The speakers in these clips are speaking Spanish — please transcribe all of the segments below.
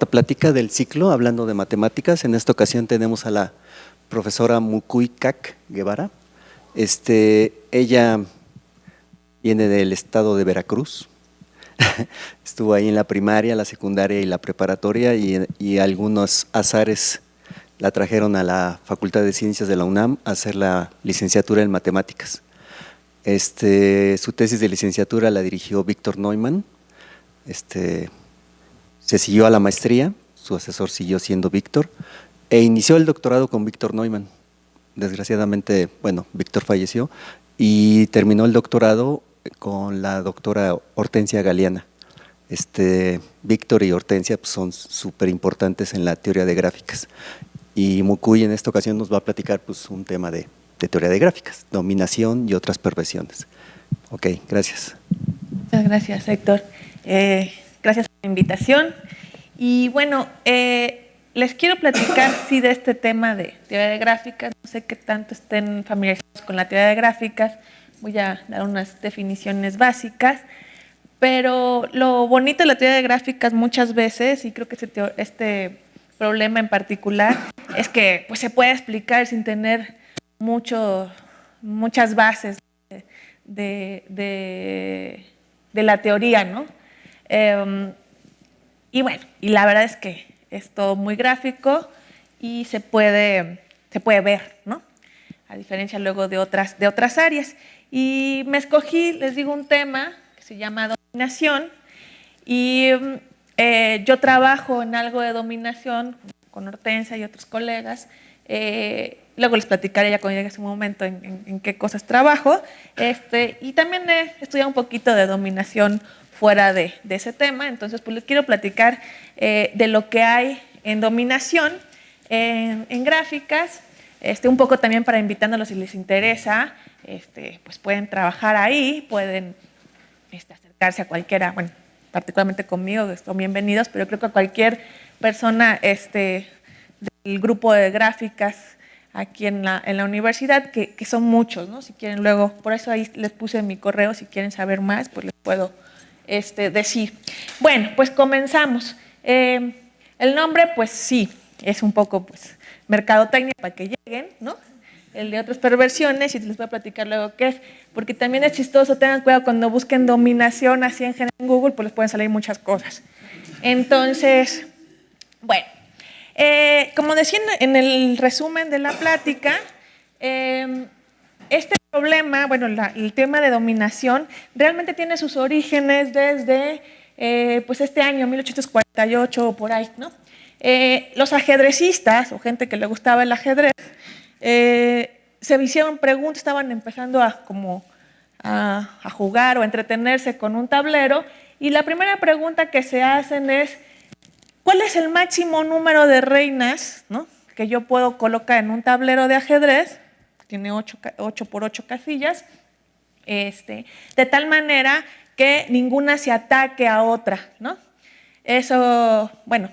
plática del ciclo Hablando de Matemáticas. En esta ocasión tenemos a la profesora Mucuicac Guevara. Ella viene del estado de Veracruz. Estuvo ahí en la primaria, la secundaria y la preparatoria, y algunos azares la trajeron a la Facultad de Ciencias de la UNAM a hacer la licenciatura en Matemáticas. Su tesis de licenciatura la dirigió Víctor Neumann. Se siguió a la maestría, su asesor siguió siendo Víctor, e inició el doctorado con Víctor Neumann. Desgraciadamente, bueno, Víctor falleció, y terminó el doctorado con la doctora Hortensia Galeana. Víctor y Hortensia pues, son súper importantes en la teoría de gráficas. Y Mucuy en esta ocasión nos va a platicar pues, un tema de teoría de gráficas, dominación y otras perversiones. Ok, gracias. Muchas gracias, Héctor. Gracias por la invitación. Y bueno, les quiero platicar sí, de este tema de teoría de gráficas. No sé qué tanto estén familiarizados con la teoría de gráficas. Voy a dar unas definiciones básicas. Pero lo bonito de la teoría de gráficas muchas veces, y creo que este problema en particular, es que pues, se puede explicar sin tener muchas bases de la teoría, ¿no? Y bueno, y la verdad es que es todo muy gráfico y se puede ver, ¿no? A diferencia luego de otras áreas. Y me escogí, les digo, un tema que se llama dominación, y yo trabajo en algo de dominación con Hortensia y otros colegas. Luego les platicaré ya cuando llegue ese momento en qué cosas trabajo. Y también he estudiado un poquito de dominación fuera de ese tema. Entonces, pues les quiero platicar de lo que hay en dominación, en gráficas, un poco también para invitándolos si les interesa, pues pueden trabajar ahí, pueden acercarse a cualquiera, bueno, particularmente conmigo, son bienvenidos, pero creo que a cualquier persona del grupo de gráficas aquí en la universidad, que son muchos, ¿no? Si quieren luego, por eso ahí les puse mi correo, si quieren saber más, pues les puedo decir. Bueno, pues comenzamos. El nombre, pues sí, es un poco pues, mercadotecnia para que lleguen, ¿no? El de otras perversiones, y les voy a platicar luego qué es, porque también es chistoso, tengan cuidado cuando busquen dominación así en general en Google, pues les pueden salir muchas cosas. Entonces, bueno, como decía en el resumen de la plática, este problema, bueno, el tema de dominación realmente tiene sus orígenes desde pues este año, 1848 o por ahí, ¿no? Los ajedrecistas, o gente que le gustaba el ajedrez, se hicieron preguntas, estaban empezando a jugar o a entretenerse con un tablero, y la primera pregunta que se hacen es, ¿cuál es el máximo número de reinas, ¿no? que yo puedo colocar en un tablero de ajedrez? Tiene 8 por 8 casillas, de tal manera que ninguna se ataque a otra, ¿no? Eso, bueno,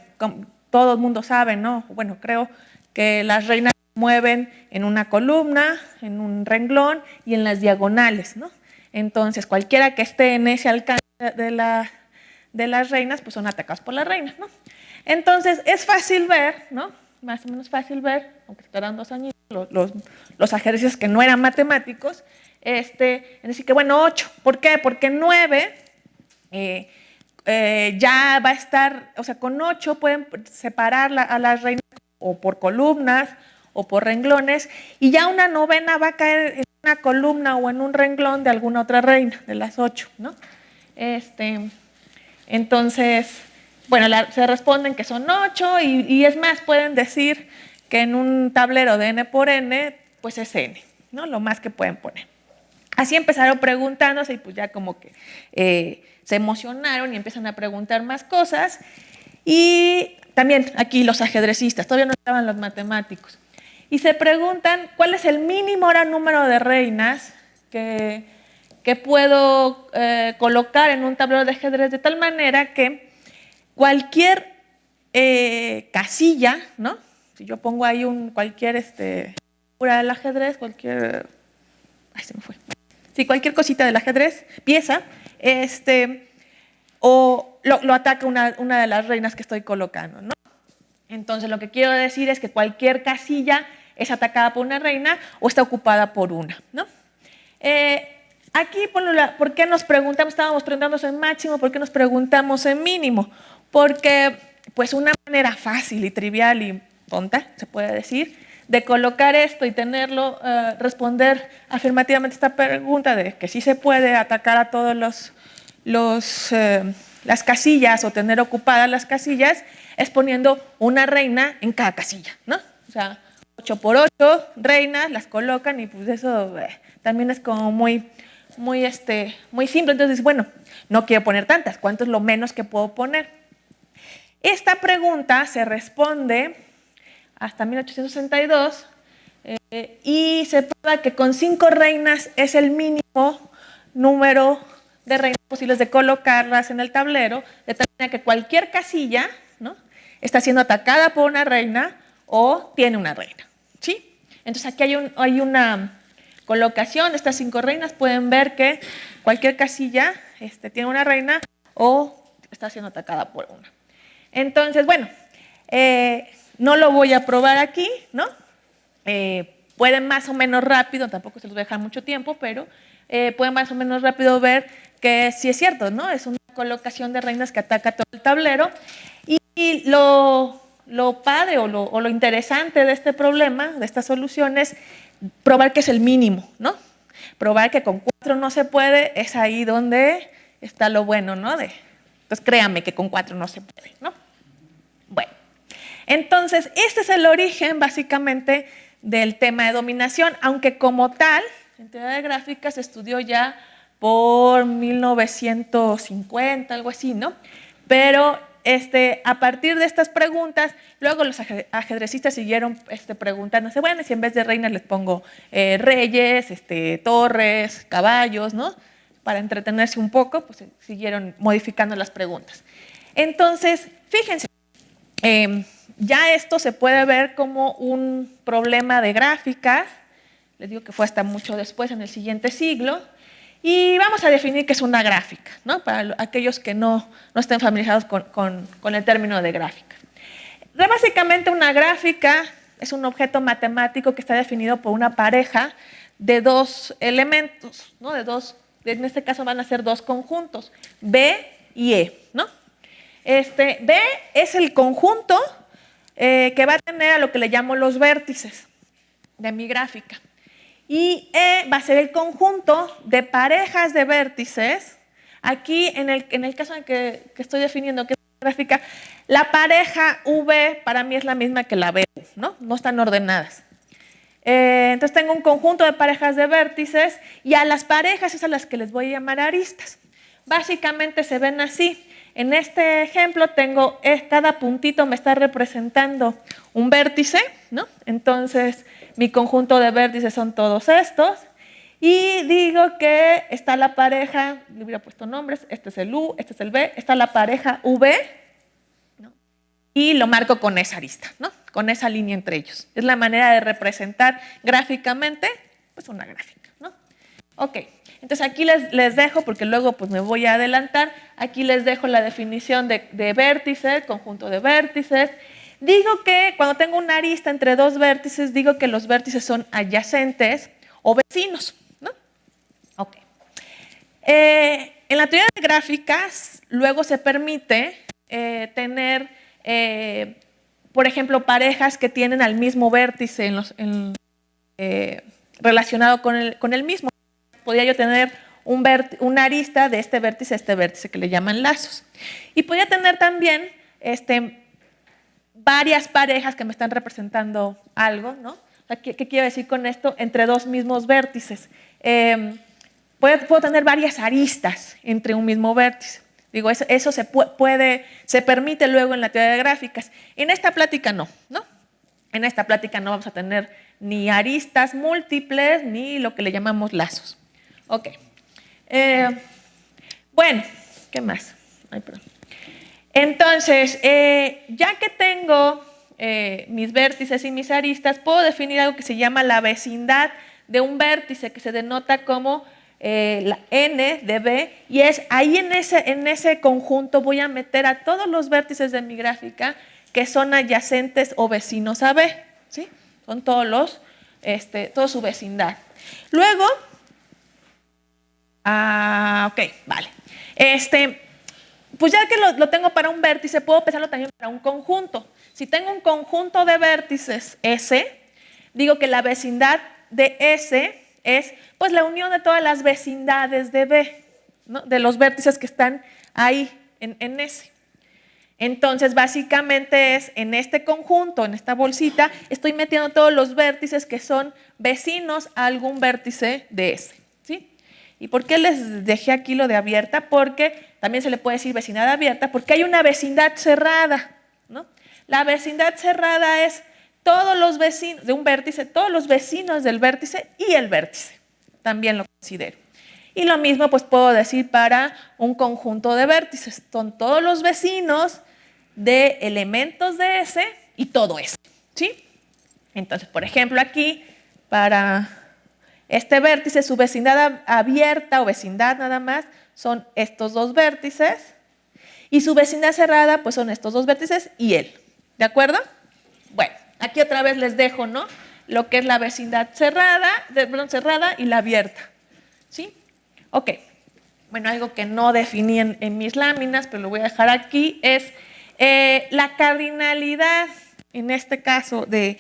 todo el mundo sabe, ¿no? Bueno, creo que las reinas se mueven en una columna, en un renglón y en las diagonales, ¿no? Entonces, cualquiera que esté en ese alcance de las reinas, pues son atacados por las reinas, ¿no? Entonces, es fácil ver, ¿no? Más o menos fácil ver, aunque estarán 2 años, los ajedrecistas que no eran matemáticos, es decir que, bueno, 8. ¿Por qué? Porque 9 ya va a estar, o sea, con 8 pueden separar a las reinas o por columnas o por renglones, y ya una 9ª va a caer en una columna o en un renglón de alguna otra reina, de las 8, ¿no? Entonces, bueno, se responden que son 8, y es más, pueden decir que en un tablero de n por n, pues es n, ¿no? Lo más que pueden poner. Así empezaron preguntándose, y pues ya como que se emocionaron y empiezan a preguntar más cosas. Y también aquí los ajedrecistas, todavía no estaban los matemáticos. Y se preguntan cuál es el mínimo ahora número de reinas que puedo colocar en un tablero de ajedrez, de tal manera que cualquier casilla, ¿no? Si yo pongo ahí cualquier figura del ajedrez, cualquier... Ay, se me fue. Sí, cualquier cosita del ajedrez, pieza, o lo ataca una de las reinas que estoy colocando, ¿no? Entonces, lo que quiero decir es que cualquier casilla es atacada por una reina o está ocupada por una, ¿no? Aquí, ¿por qué nos preguntamos? Estábamos preguntándonos en máximo, ¿por qué nos preguntamos en mínimo? Porque, pues, una manera fácil y trivial y tonta, se puede decir, de colocar esto y tenerlo, responder afirmativamente esta pregunta de que sí se puede atacar a todos las casillas o tener ocupadas las casillas, es poniendo una reina en cada casilla, ¿no? O sea, 8 por 8 reinas, las colocan y pues eso también es como muy simple. Entonces, bueno, no quiero poner tantas, ¿cuánto es lo menos que puedo poner? Esta pregunta se responde hasta 1862 y se prueba que con 5 reinas es el mínimo número de reinas posibles de colocarlas en el tablero, de tal manera que cualquier casilla, ¿no?, está siendo atacada por una reina o tiene una reina, ¿sí? Entonces aquí hay una colocación de estas 5 reinas. Pueden ver que cualquier casilla tiene una reina o está siendo atacada por una. Entonces, bueno, no lo voy a probar aquí, ¿no? Pueden más o menos rápido, tampoco se los voy a dejar mucho tiempo, pero pueden más o menos rápido ver que sí es cierto, ¿no? Es una colocación de reinas que ataca todo el tablero. Y lo padre o lo interesante de este problema, de esta solución, es probar que es el mínimo, ¿no? Probar que con 4 no se puede, es ahí donde está lo bueno, ¿no? Pues créanme que con 4 no se puede, ¿no? Bueno, entonces este es el origen básicamente del tema de dominación, aunque como tal, en teoría de gráfica se estudió ya por 1950, algo así, ¿no? Pero a partir de estas preguntas, luego los ajedrecistas siguieron preguntándose, bueno, si en vez de reinas les pongo reyes, torres, caballos, ¿no? Para entretenerse un poco, pues siguieron modificando las preguntas. Entonces, fíjense, ya esto se puede ver como un problema de gráficas. Les digo que fue hasta mucho después, en el siguiente siglo. Y vamos a definir qué es una gráfica, ¿no? Para aquellos que no estén familiarizados con el término de gráfica. Básicamente una gráfica es un objeto matemático que está definido por una pareja de 2 elementos, ¿no? En este caso van a ser 2 conjuntos, B y E, ¿no? B es el conjunto que va a tener a lo que le llamo los vértices de mi gráfica. Y E va a ser el conjunto de parejas de vértices. Aquí, en el caso en que estoy definiendo que es una gráfica, la pareja V para mí es la misma que la B, ¿no? No están ordenadas. Entonces tengo un conjunto de parejas de vértices y a las parejas es a las que les voy a llamar aristas. Básicamente se ven así. En este ejemplo tengo, cada puntito me está representando un vértice, ¿no? Entonces mi conjunto de vértices son todos estos. Y digo que está la pareja, le hubiera puesto nombres, este es el U, este es el B, está la pareja V, ¿no? Y lo marco con esa arista, ¿no? Con esa línea entre ellos. Es la manera de representar gráficamente, pues una gráfica, ¿no? Ok, entonces aquí les dejo, porque luego pues me voy a adelantar, aquí les dejo la definición de vértice, conjunto de vértices. Digo que cuando tengo una arista entre 2 vértices, digo que los vértices son adyacentes o vecinos, ¿no? Ok. En la teoría de gráficas, luego se permite tener, por ejemplo, parejas que tienen al mismo vértice relacionado con el mismo. Podría yo tener una arista de este vértice a este vértice, que le llaman lazos. Y podría tener también varias parejas que me están representando algo, ¿no? O sea, ¿qué quiero decir con esto? Entre 2 mismos vértices. Puedo tener varias aristas entre un mismo vértice. Digo, eso se permite luego en la teoría de gráficas. En esta plática no, ¿no? En esta plática no vamos a tener ni aristas múltiples ni lo que le llamamos lazos. Ok. Bueno, ¿qué más? Ay, perdón. Entonces, ya que tengo mis vértices y mis aristas, puedo definir algo que se llama la vecindad de un vértice, que se denota como la n de b, y es ahí en ese conjunto voy a meter a todos los vértices de mi gráfica que son adyacentes o vecinos a b, ¿sí? Son todos toda su vecindad. Luego, ok, vale. Pues ya que lo tengo para un vértice, puedo pensarlo también para un conjunto. Si tengo un conjunto de vértices S, digo que la vecindad de S es pues la unión de todas las vecindades de B, ¿no? De los vértices que están ahí en S. Entonces, básicamente es en este conjunto, en esta bolsita, estoy metiendo todos los vértices que son vecinos a algún vértice de S, ¿sí? ¿Y por qué les dejé aquí lo de abierta? Porque también se le puede decir vecindad abierta, porque hay una vecindad cerrada, ¿no? La vecindad cerrada es todos los vecinos de un vértice, todos los vecinos del vértice y el vértice. También lo considero. Y lo mismo pues puedo decir para un conjunto de vértices. Son todos los vecinos de elementos de S y todo S, ¿sí? Entonces, por ejemplo, aquí para este vértice, su vecindad abierta o vecindad nada más son estos dos vértices y su vecindad cerrada pues son estos dos vértices y él. ¿De acuerdo? Bueno, aquí otra vez les dejo, ¿no? Lo que es la vecindad cerrada y la abierta, ¿sí? Ok. Bueno, algo que no definí en mis láminas, pero lo voy a dejar aquí, es la cardinalidad, en este caso, de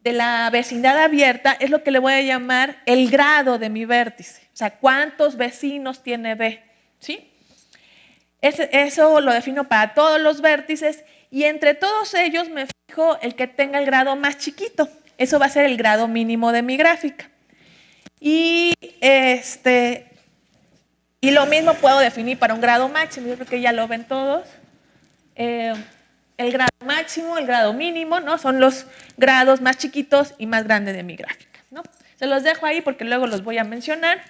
la vecindad abierta, es lo que le voy a llamar el grado de mi vértice. O sea, ¿cuántos vecinos tiene B? ¿Sí? Eso lo defino para todos los vértices y entre todos ellos me fijo el que tenga el grado más chiquito. Eso va a ser el grado mínimo de mi gráfica. Y lo mismo puedo definir para un grado máximo, yo creo que ya lo ven todos. El grado máximo, el grado mínimo, ¿no? Son los grados más chiquitos y más grandes de mi gráfica, ¿no? Se los dejo ahí porque luego los voy a mencionar.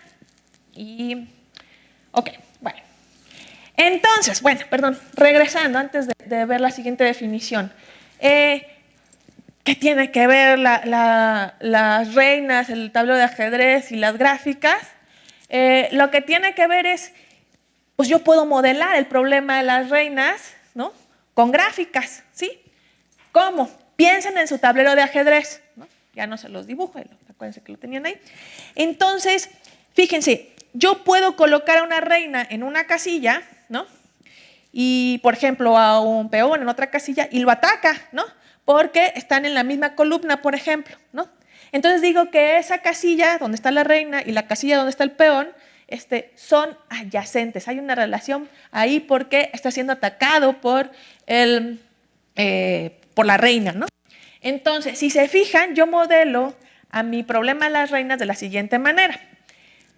Y, ok, bueno. Entonces, bueno, perdón, regresando antes de ver la siguiente definición. ¿Qué tiene que ver las reinas, el tablero de ajedrez y las gráficas? Lo que tiene que ver es, pues yo puedo modelar el problema de las reinas, ¿no? Con gráficas, ¿sí? ¿Cómo? Piensen en su tablero de ajedrez, ¿no? Ya no se los dibujo, acuérdense que lo tenían ahí. Entonces, fíjense, yo puedo colocar a una reina en una casilla, ¿no? Y, por ejemplo, a un peón en otra casilla y lo ataca, ¿no? Porque están en la misma columna, por ejemplo, ¿no? Entonces digo que esa casilla donde está la reina y la casilla donde está el peón son adyacentes. Hay una relación ahí porque está siendo atacado por la reina, ¿no? Entonces, si se fijan, yo modelo a mi problema de las reinas de la siguiente manera.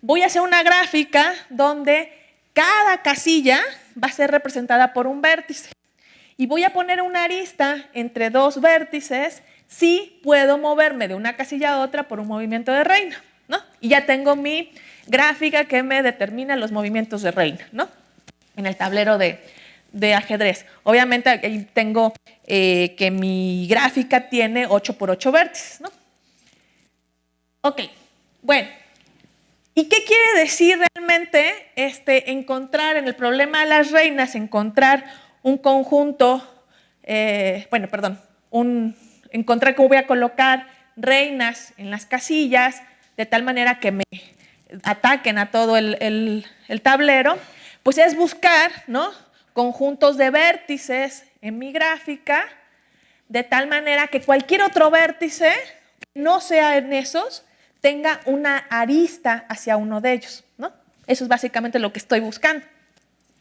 Voy a hacer una gráfica donde cada casilla va a ser representada por un vértice. Y voy a poner una arista entre dos vértices si puedo moverme de una casilla a otra por un movimiento de reina, ¿no? Y ya tengo mi gráfica que me determina los movimientos de reina, ¿no? En el tablero de ajedrez. Obviamente ahí tengo que mi gráfica tiene 8 por 8 vértices, ¿no? Ok, bueno. ¿Y qué quiere decir realmente encontrar en el problema de las reinas, encontrar un conjunto, encontrar cómo voy a colocar reinas en las casillas de tal manera que me ataquen a todo el tablero? Pues es buscar, ¿no?, conjuntos de vértices en mi gráfica de tal manera que cualquier otro vértice que no sea en esos tenga una arista hacia uno de ellos, ¿no? Eso es básicamente lo que estoy buscando.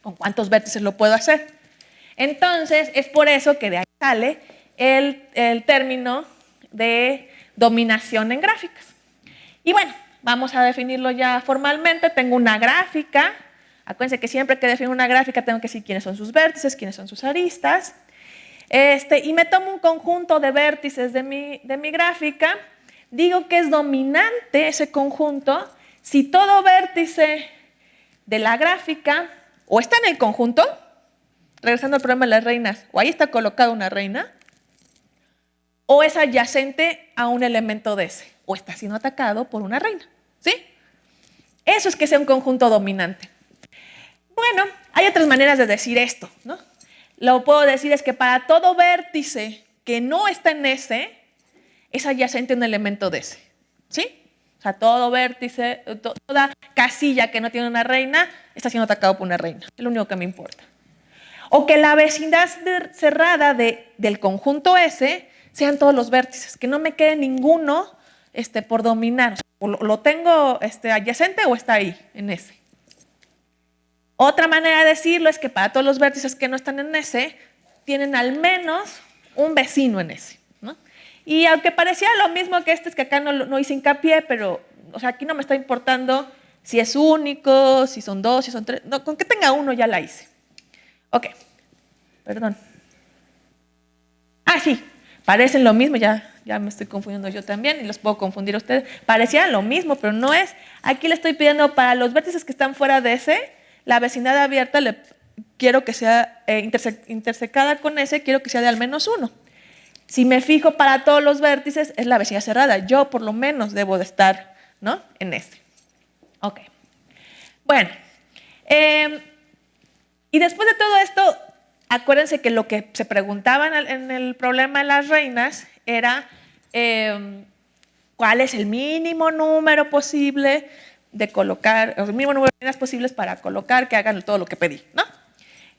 ¿Con cuántos vértices lo puedo hacer? Entonces, es por eso que de ahí sale el término de dominación en gráficas. Y bueno, vamos a definirlo ya formalmente. Tengo una gráfica. Acuérdense que siempre que defino una gráfica tengo que decir quiénes son sus vértices, quiénes son sus aristas. Y me tomo un conjunto de vértices de mi gráfica. Digo que es dominante ese conjunto si todo vértice de la gráfica o está en el conjunto, regresando al problema de las reinas, o ahí está colocada una reina, o es adyacente a un elemento de ese, o está siendo atacado por una reina, ¿Sí? Eso es que sea un conjunto dominante. Bueno, hay otras maneras de decir esto, ¿no? Lo que puedo decir es que para todo vértice que no está en S, es adyacente a un elemento de S. ¿Sí? O sea, todo vértice, toda casilla que no tiene una reina, está siendo atacado por una reina. Es lo único que me importa. O que la vecindad cerrada del conjunto S sean todos los vértices, que no me quede ninguno por dominar. O lo tengo adyacente o está ahí, en S. Otra manera de decirlo es que para todos los vértices que no están en S, tienen al menos un vecino en S, ¿no? Y aunque parecía lo mismo que es que acá no hice hincapié, pero o sea, aquí no me está importando si es único, si son dos, si son tres. No, con que tenga uno ya la hice. Ok, perdón. Ah, sí, parecen lo mismo, ya me estoy confundiendo yo también y los puedo confundir a ustedes. Parecía lo mismo, pero no es. Aquí le estoy pidiendo para los vértices que están fuera de S, la vecindad abierta quiero que sea intersecada con S, quiero que sea de al menos uno. Si me fijo para todos los vértices, es la vecindad cerrada. Yo por lo menos debo de estar, ¿no?, en S. Ok. Bueno. Y después de todo esto, acuérdense que lo que se preguntaban en el problema de las reinas era cuál es el mínimo número posible de colocar, el mínimo número de reinas posibles para colocar que hagan todo lo que pedí, ¿no?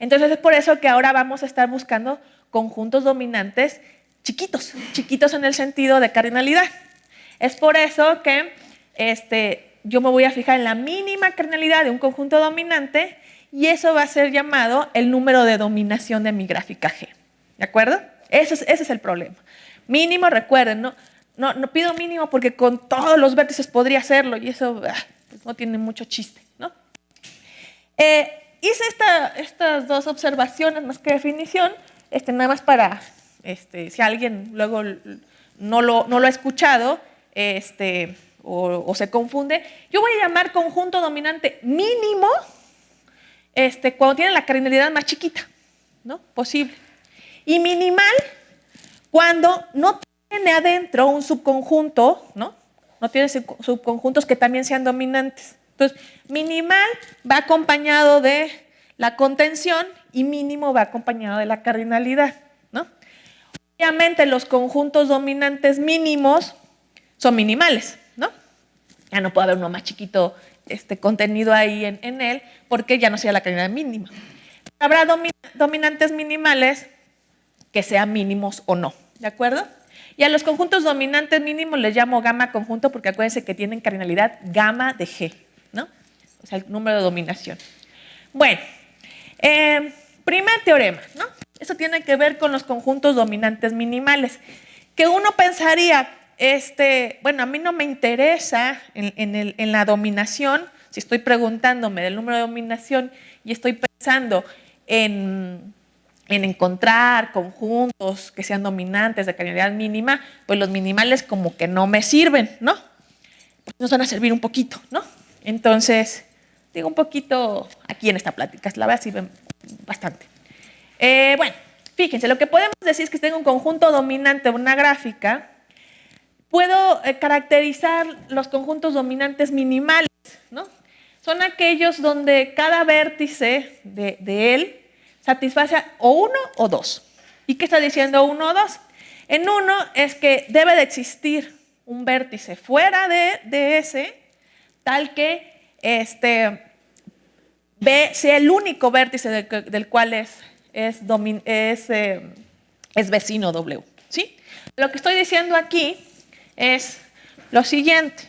Entonces es por eso que ahora vamos a estar buscando conjuntos dominantes chiquitos, chiquitos en el sentido de cardinalidad. Es por eso que yo me voy a fijar en la mínima cardinalidad de un conjunto dominante y eso va a ser llamado el número de dominación de mi gráfica G. ¿De acuerdo? Ese es el problema. Mínimo, recuerden, no pido mínimo porque con todos los vértices podría hacerlo y eso pues no tiene mucho chiste, ¿no? Hice estas dos observaciones más que definición, nada más para, si alguien luego no lo ha escuchado o se confunde, yo voy a llamar conjunto dominante mínimo cuando tiene la cardinalidad más chiquita, ¿no?, posible. Y minimal cuando no tiene adentro un subconjunto, ¿no? No tiene subconjuntos que también sean dominantes. Entonces, minimal va acompañado de la contención y mínimo va acompañado de la cardinalidad, ¿no? Obviamente los conjuntos dominantes mínimos son minimales, ¿no? Ya no puede haber uno más chiquito contenido ahí en él porque ya no sea la cardinalidad mínima. Habrá dominantes minimales que sean mínimos o no, ¿de acuerdo? Y a los conjuntos dominantes mínimos les llamo gamma conjunto porque acuérdense que tienen cardinalidad gamma de G, ¿no? O sea, el número de dominación. Bueno, primer teorema, ¿no? Eso tiene que ver con los conjuntos dominantes minimales. Que uno pensaría, bueno, a mí no me interesa en la dominación, si estoy preguntándome del número de dominación y estoy pensando en encontrar conjuntos que sean dominantes de cardinalidad mínima, pues los minimales como que no me sirven, ¿no? Pues nos van a servir un poquito, ¿no? Entonces, digo un poquito aquí en esta plática, la verdad sirven bastante. Bueno, fíjense, lo que podemos decir es que tengo un conjunto dominante de una gráfica. Puedo caracterizar los conjuntos dominantes minimales, ¿no? Son aquellos donde cada vértice de él satisface o uno o dos. ¿Y qué está diciendo uno o dos? En uno es que debe de existir un vértice fuera de ese, tal que B sea el único vértice del cual es vecino W, ¿sí? Lo que estoy diciendo aquí es lo siguiente.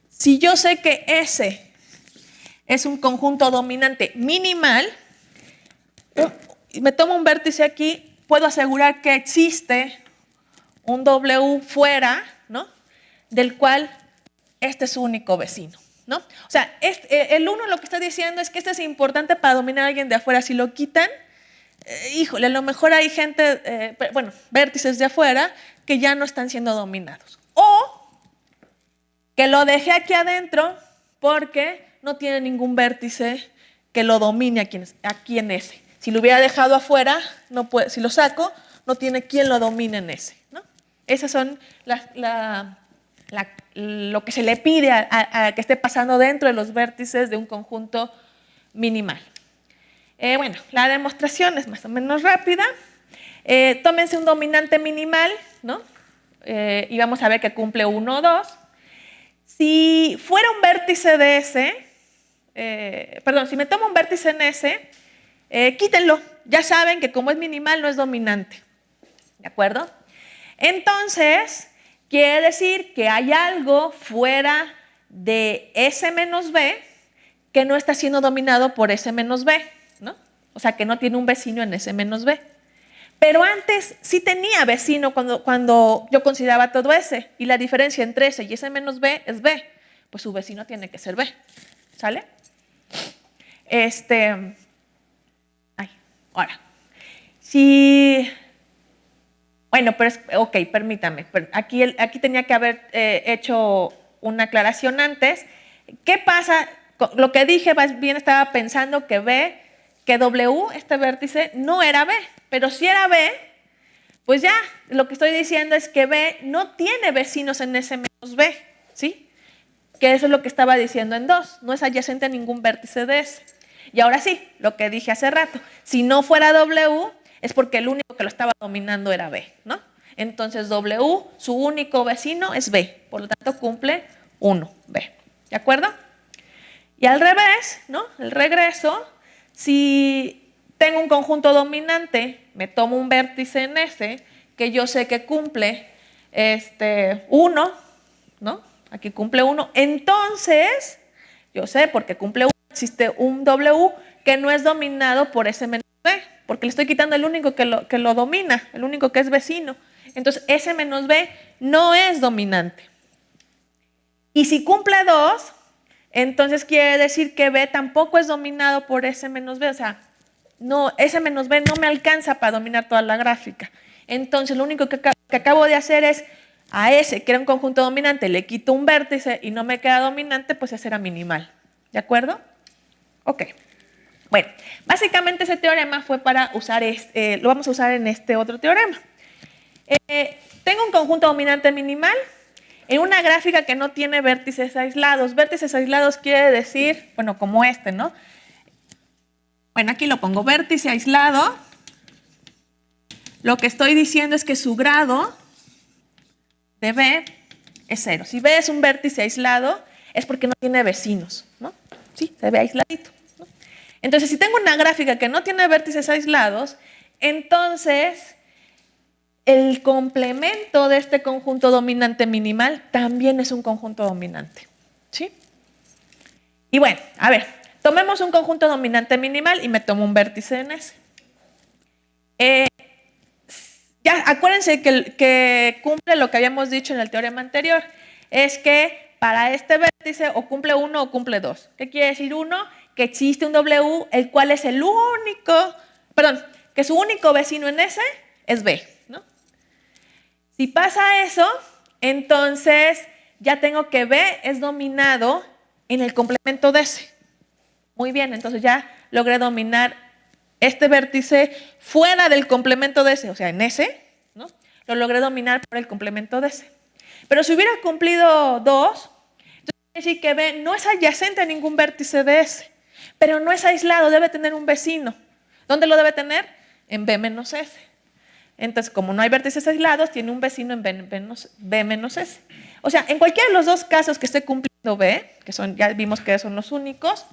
Si yo sé que S es un conjunto dominante minimal, me tomo un vértice aquí, puedo asegurar que existe un W fuera, ¿no?, del cual este es su único vecino, ¿no? O sea, el 1 lo que está diciendo es que es importante para dominar a alguien de afuera. Si lo quitan, híjole, a lo mejor hay gente, vértices de afuera que ya no están siendo dominados. O que lo dejé aquí adentro porque no tiene ningún vértice que lo domine aquí en ese. Si lo hubiera dejado afuera, no puede, si lo saco, no tiene quien lo domine en ese, ¿no? Esas son lo que se le pide a que esté pasando dentro de los vértices de un conjunto minimal. Bueno, la demostración es más o menos rápida. Tómense un dominante minimal, ¿no? Y vamos a ver que cumple 1 o 2. Si fuera un vértice de S, si me tomo un vértice en S, quítenlo. Ya saben que como es minimal no es dominante. ¿De acuerdo? Entonces, quiere decir que hay algo fuera de S menos B que no está siendo dominado por S menos B, ¿no? O sea, que no tiene un vecino en S menos B. Pero antes sí tenía vecino cuando yo consideraba todo S, y la diferencia entre S y S menos B es B. Pues su vecino tiene que ser B. ¿Sale? Ahora, si... Bueno, pero ok, permítame. Aquí tenía que haber hecho una aclaración antes. ¿Qué pasa? Lo que dije, más bien estaba pensando que W, este vértice, no era B. Pero si era B, pues ya lo que estoy diciendo es que B no tiene vecinos en S menos B, ¿sí? Que eso es lo que estaba diciendo en 2. No es adyacente a ningún vértice de S. Y ahora sí, lo que dije hace rato. Si no fuera W, es porque el único que lo estaba dominando era B, ¿no? Entonces W, su único vecino es B. Por lo tanto, cumple 1, B. ¿De acuerdo? Y al revés, ¿no? El regreso, si tengo un conjunto dominante, me tomo un vértice en S que yo sé que cumple 1, ¿no? Aquí cumple 1. Entonces, yo sé, porque cumple 1, existe un W que no es dominado por S menos B, porque le estoy quitando el único que lo domina, el único que es vecino. Entonces, S menos B no es dominante. Y si cumple 2, entonces quiere decir que B tampoco es dominado por S menos B, o sea, no, S menos B no me alcanza para dominar toda la gráfica. Entonces, lo único que acabo de hacer es a S, que era un conjunto dominante, le quito un vértice y no me queda dominante, pues ese era minimal. ¿De acuerdo? Ok. Bueno, básicamente ese teorema fue para usar lo vamos a usar en este otro teorema. Tengo un conjunto dominante minimal en una gráfica que no tiene vértices aislados. Vértices aislados quiere decir, bueno, como ¿no? Bueno, aquí lo pongo, vértice aislado. Lo que estoy diciendo es que su grado de B es 0. Si B es un vértice aislado, es porque no tiene vecinos, ¿no? Sí, se ve aisladito, ¿no? Entonces, si tengo una gráfica que no tiene vértices aislados, entonces el complemento de este conjunto dominante minimal también es un conjunto dominante, ¿sí? Y bueno, a ver, tomemos un conjunto dominante minimal y me tomo un vértice en S. Ya, acuérdense que cumple lo que habíamos dicho en el teorema anterior. Es que para este vértice o cumple 1 o cumple 2. ¿Qué quiere decir 1? Que existe un W, el cual es el único, que su único vecino en S es B, ¿no? Si pasa eso, entonces ya tengo que B es dominado en el complemento de S. Muy bien, entonces ya logré dominar este vértice fuera del complemento de S, o sea, en S, ¿no? Lo logré dominar por el complemento de S. Pero si hubiera cumplido 2, entonces quiere decir que B no es adyacente a ningún vértice de S, pero no es aislado, debe tener un vecino. ¿Dónde lo debe tener? En B menos S. Entonces, como no hay vértices aislados, tiene un vecino en B menos S. O sea, en cualquiera de los dos casos que esté cumpliendo B, que ya vimos que son los únicos,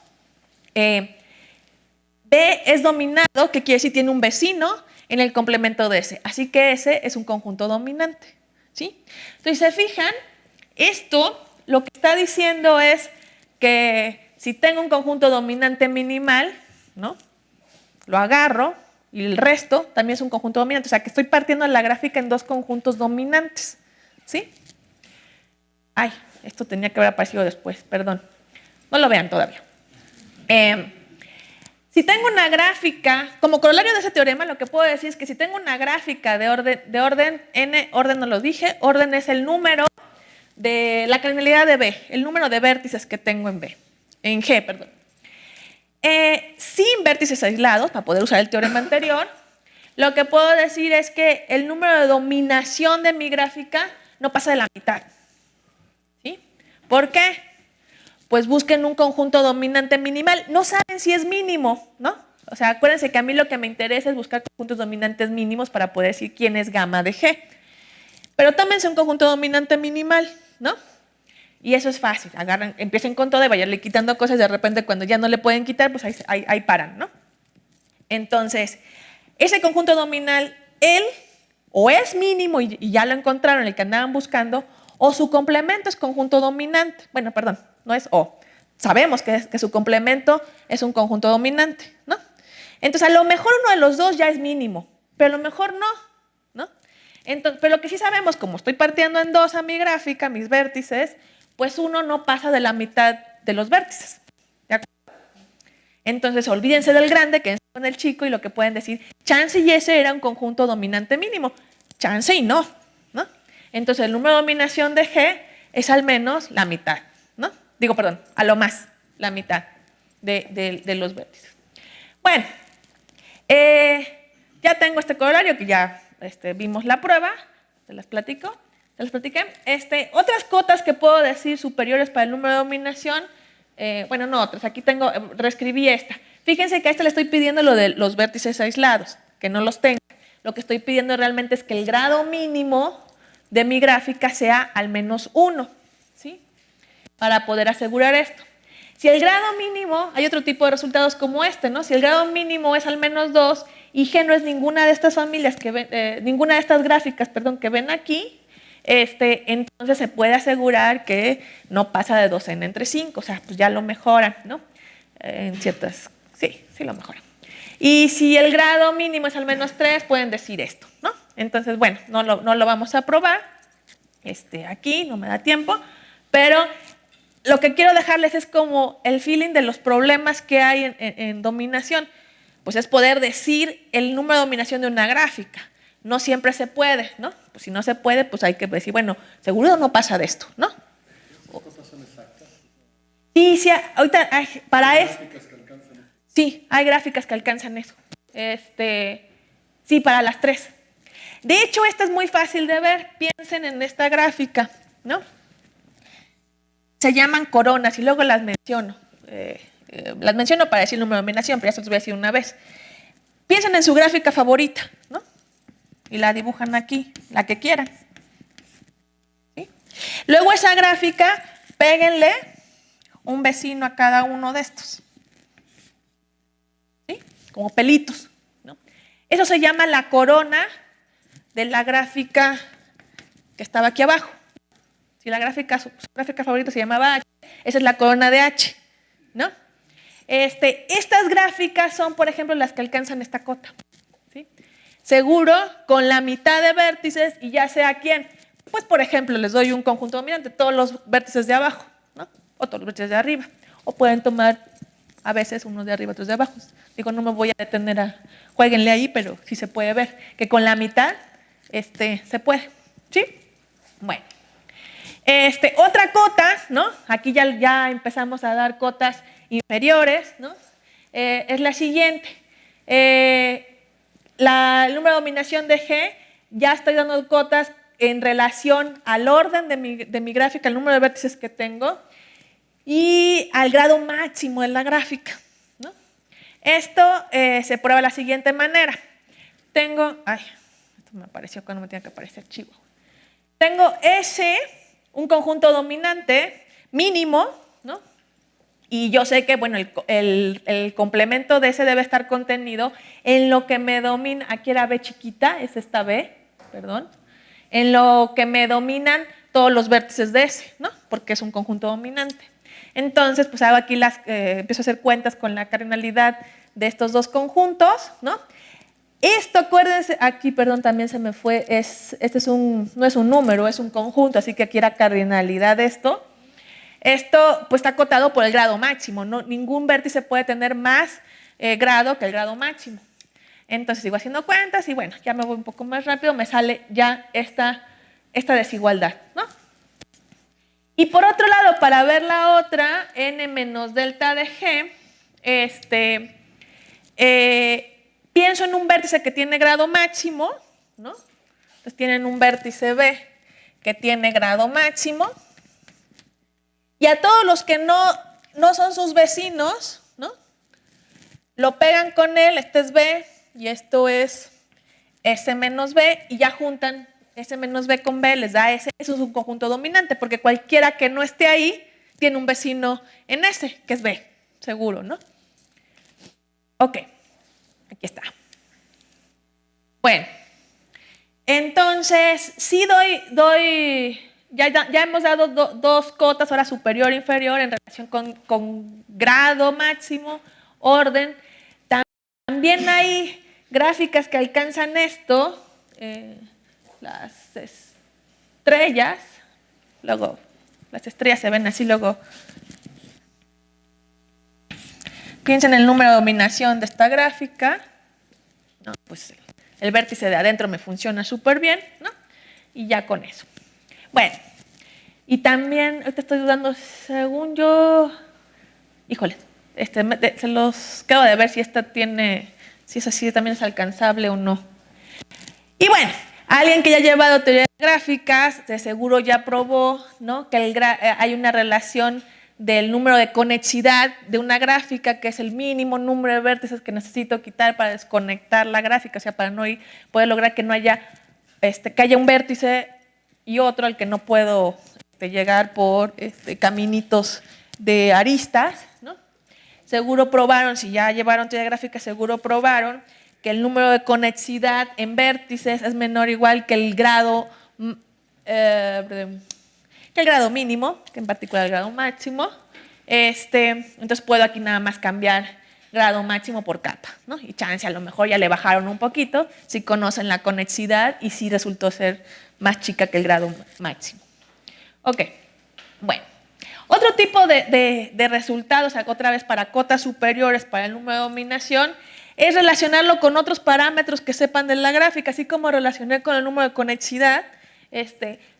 B es dominado, que quiere decir tiene un vecino en el complemento de S. Así que S es un conjunto dominante, ¿sí? Entonces, se fijan, esto lo que está diciendo es que si tengo un conjunto dominante minimal, ¿no? Lo agarro y el resto también es un conjunto dominante. O sea, que estoy partiendo la gráfica en dos conjuntos dominantes, ¿sí? Ay, esto tenía que haber aparecido después, perdón. No lo vean todavía. Si tengo una gráfica, como corolario de ese teorema, lo que puedo decir es que si tengo una gráfica de orden n, orden no lo dije, orden es el número de la cardinalidad de B, el número de vértices que tengo en G, perdón. Sin vértices aislados, para poder usar el teorema anterior, lo que puedo decir es que el número de dominación de mi gráfica no pasa de la mitad, ¿sí? ¿Por qué? Pues busquen un conjunto dominante minimal. No saben si es mínimo, ¿no? O sea, acuérdense que a mí lo que me interesa es buscar conjuntos dominantes mínimos para poder decir quién es gamma de G. Pero tómense un conjunto dominante minimal, ¿no? Y eso es fácil. Agarran, empiecen con todo y vayanle quitando cosas. De repente, cuando ya no le pueden quitar, pues ahí paran, ¿no? Entonces, ese conjunto dominal, él o es mínimo y ya lo encontraron, el que andaban buscando, o su complemento es conjunto dominante. Bueno, perdón, no es o. Sabemos que su complemento es un conjunto dominante, ¿no? Entonces, a lo mejor uno de los dos ya es mínimo, pero a lo mejor no, ¿no? Entonces, pero lo que sí sabemos, como estoy partiendo en dos a mi gráfica, mis vértices, pues uno no pasa de la mitad de los vértices. ¿De acuerdo? Entonces, olvídense del grande, quédense con el chico y lo que pueden decir, chance y ese era un conjunto dominante mínimo, chance y no, ¿no? Entonces, el número de dominación de G es al menos la mitad, ¿no? Digo, perdón, a lo más la mitad de los vértices. Bueno, ya tengo este corolario que ya vimos la prueba, te las platico. Les platiqué. Otras cotas que puedo decir superiores para el número de dominación, bueno, no otras, aquí tengo, reescribí esta. Fíjense que a esta le estoy pidiendo lo de los vértices aislados, que no los tenga. Lo que estoy pidiendo realmente es que el grado mínimo de mi gráfica sea al menos 1, ¿sí? Para poder asegurar esto. Si el grado mínimo, hay otro tipo de resultados como ¿no? Si el grado mínimo es al menos 2 y G no es ninguna de estas familias que ven, ninguna de estas gráficas, perdón, que ven aquí, entonces se puede asegurar que no pasa de 2n entre 5, o sea, pues ya lo mejoran, ¿no? En ciertas, sí lo mejoran. Y si el grado mínimo es al menos 3, pueden decir esto, ¿no? Entonces, bueno, no lo vamos a probar, aquí no me da tiempo, pero lo que quiero dejarles es como el feeling de los problemas que hay en dominación, pues es poder decir el número de dominación de una gráfica. No siempre se puede, ¿no? Pues si no se puede, pues hay que decir, bueno, seguro no pasa de esto, ¿no? ¿Las cosas son exactas? Sí, ahorita para esto. Sí, hay gráficas que alcanzan eso. Sí, para las 3. De hecho, esta es muy fácil de ver. Piensen en esta gráfica, ¿no? Se llaman coronas y luego las menciono. Las menciono para decir el número de dominación, pero ya se los voy a decir una vez. Piensen en su gráfica favorita, ¿no? Y la dibujan aquí, la que quieran. ¿Sí? Luego esa gráfica, péguenle un vecino a cada uno de estos. ¿Sí? Como pelitos, ¿no? Eso se llama la corona de la gráfica que estaba aquí abajo. Si la gráfica, su gráfica favorita se llamaba H, esa es la corona de H, ¿no? Estas gráficas son, por ejemplo, las que alcanzan esta cota. ¿Sí? Seguro con la mitad de vértices y ya sea quién. Pues, por ejemplo, les doy un conjunto dominante, todos los vértices de abajo, ¿no? O todos los vértices de arriba. O pueden tomar a veces unos de arriba, otros de abajo. Digo, no me voy a detener jueguenle ahí, pero sí se puede ver que con la mitad se puede. ¿Sí? Bueno. Otra cota, ¿no? Aquí ya empezamos a dar cotas inferiores, ¿no? Es la siguiente. El número de dominación de G, ya estoy dando cotas en relación al orden de mi gráfica, el número de vértices que tengo, y al grado máximo de la gráfica, ¿no? Esto se prueba de la siguiente manera. Esto me apareció cuando me tenía que aparecer, chivo. Tengo un conjunto dominante mínimo, ¿no? Y yo sé que, bueno, el complemento de ese debe estar contenido en lo que me domina, aquí era B chiquita, es esta B, perdón, en lo que me dominan todos los vértices de ese, ¿no? Porque es un conjunto dominante. Entonces, pues hago aquí empiezo a hacer cuentas con la cardinalidad de estos dos conjuntos, ¿no? Esto, acuérdense, aquí, perdón, también se me fue, no es un número, es un conjunto, así que aquí era cardinalidad de esto. Esto pues está acotado por el grado máximo, ¿no? Ningún vértice puede tener más grado que el grado máximo. Entonces sigo haciendo cuentas y bueno, ya me voy un poco más rápido, me sale ya esta desigualdad, ¿no? Y por otro lado, para ver la otra, n menos delta de G, pienso en un vértice que tiene grado máximo, ¿no? Entonces tienen un vértice B que tiene grado máximo. Y a todos los que no son sus vecinos, ¿no? Lo pegan con él, este es B y esto es S menos B, y ya juntan S menos B con B, les da S. Eso es un conjunto dominante, porque cualquiera que no esté ahí tiene un vecino en S, que es B, seguro, ¿no? Ok, aquí está. Bueno, entonces, sí ya hemos dado dos cotas, ahora superior e inferior, en relación con grado máximo, orden. También hay gráficas que alcanzan esto, las estrellas, luego las estrellas se ven así, luego piensen en el número de dominación de esta gráfica. No, pues el vértice de adentro me funciona súper bien, ¿no? Y ya con eso. Bueno, y también, ahorita estoy dudando, según yo, híjole, se los quedo de ver si esta tiene, si es así, también es alcanzable o no. Y bueno, alguien que ya ha llevado teoría de gráficas, de seguro ya probó, ¿no? Que hay una relación del número de conexidad de una gráfica, que es el mínimo número de vértices que necesito quitar para desconectar la gráfica, o sea, para no poder lograr que no haya, que haya un vértice y otro al que no puedo llegar por caminitos de aristas, ¿no? Seguro probaron, si ya llevaron teoría gráfica, seguro probaron que el número de conexidad en vértices es menor o igual que el grado mínimo, que en particular el grado máximo. Entonces puedo aquí nada más cambiar grado máximo por capa, ¿no? Y chance, a lo mejor ya le bajaron un poquito, si conocen la conexidad y si resultó ser más chica que el grado máximo. Ok, bueno. Otro tipo de resultados, otra vez para cotas superiores para el número de dominación, es relacionarlo con otros parámetros que sepan de la gráfica, así como relacioné con el número de conexidad.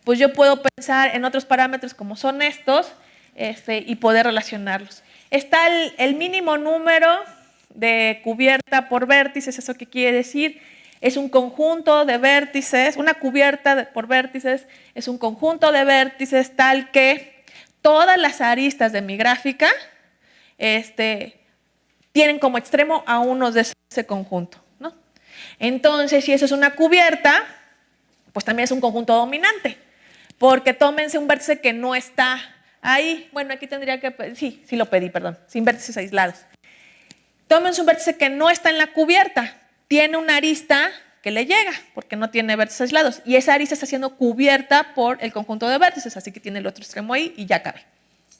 Pues yo puedo pensar en otros parámetros como son estos y poder relacionarlos. Está el mínimo número de cubierta por vértices. ¿Eso qué quiere decir? Es un conjunto de vértices, una cubierta por vértices es un conjunto de vértices tal que todas las aristas de mi gráfica tienen como extremo a uno de ese conjunto, ¿no? Entonces, si eso es una cubierta, pues también es un conjunto dominante, porque tómense un vértice que no está ahí. Bueno, aquí tendría que, sí lo pedí, perdón, sin vértices aislados. Tómense un vértice que no está en la cubierta, tiene una arista que le llega, porque no tiene vértices aislados, y esa arista está siendo cubierta por el conjunto de vértices, así que tiene el otro extremo ahí y ya cabe.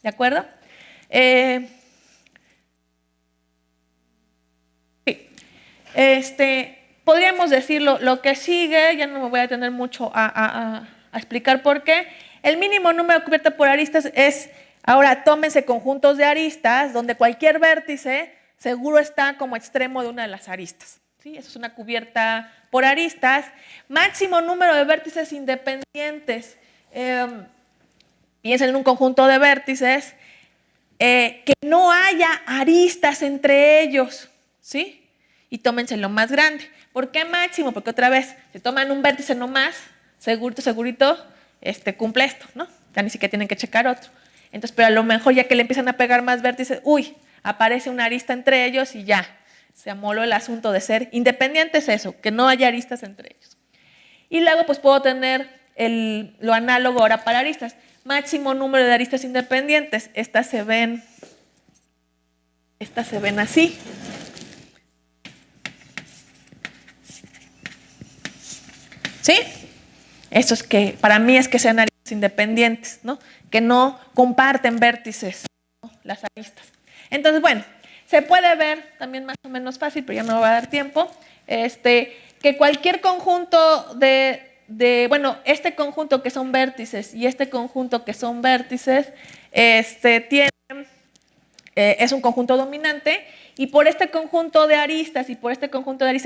¿De acuerdo? Sí. Podríamos decirlo, lo que sigue, ya no me voy a detener mucho a explicar por qué. El mínimo número de cubierta por aristas es, ahora tómense conjuntos de aristas, donde cualquier vértice seguro está como extremo de una de las aristas. ¿Sí? Eso es una cubierta por aristas. Máximo número de vértices independientes. Piensen en un conjunto de vértices que no haya aristas entre ellos. ¿Sí? Y tómense lo más grande. ¿Por qué máximo? Porque otra vez, si toman un vértice nomás, segurito, cumple esto, ¿no? Ya ni siquiera tienen que checar otro. Entonces, pero a lo mejor ya que le empiezan a pegar más vértices, aparece una arista entre ellos y ya, se amoló el asunto de ser independientes, eso, que no haya aristas entre ellos. Y luego pues puedo tener lo análogo ahora para aristas. Máximo número de aristas independientes. Estas se ven así. ¿Sí? Eso es que, para mí es que sean aristas independientes, ¿no? Que no comparten vértices, ¿no? Las aristas. Entonces, bueno, se puede ver también más o menos fácil, pero ya no me va a dar tiempo, que cualquier conjunto bueno, este conjunto que son vértices y este conjunto que son vértices, es un conjunto dominante, y por este conjunto de aristas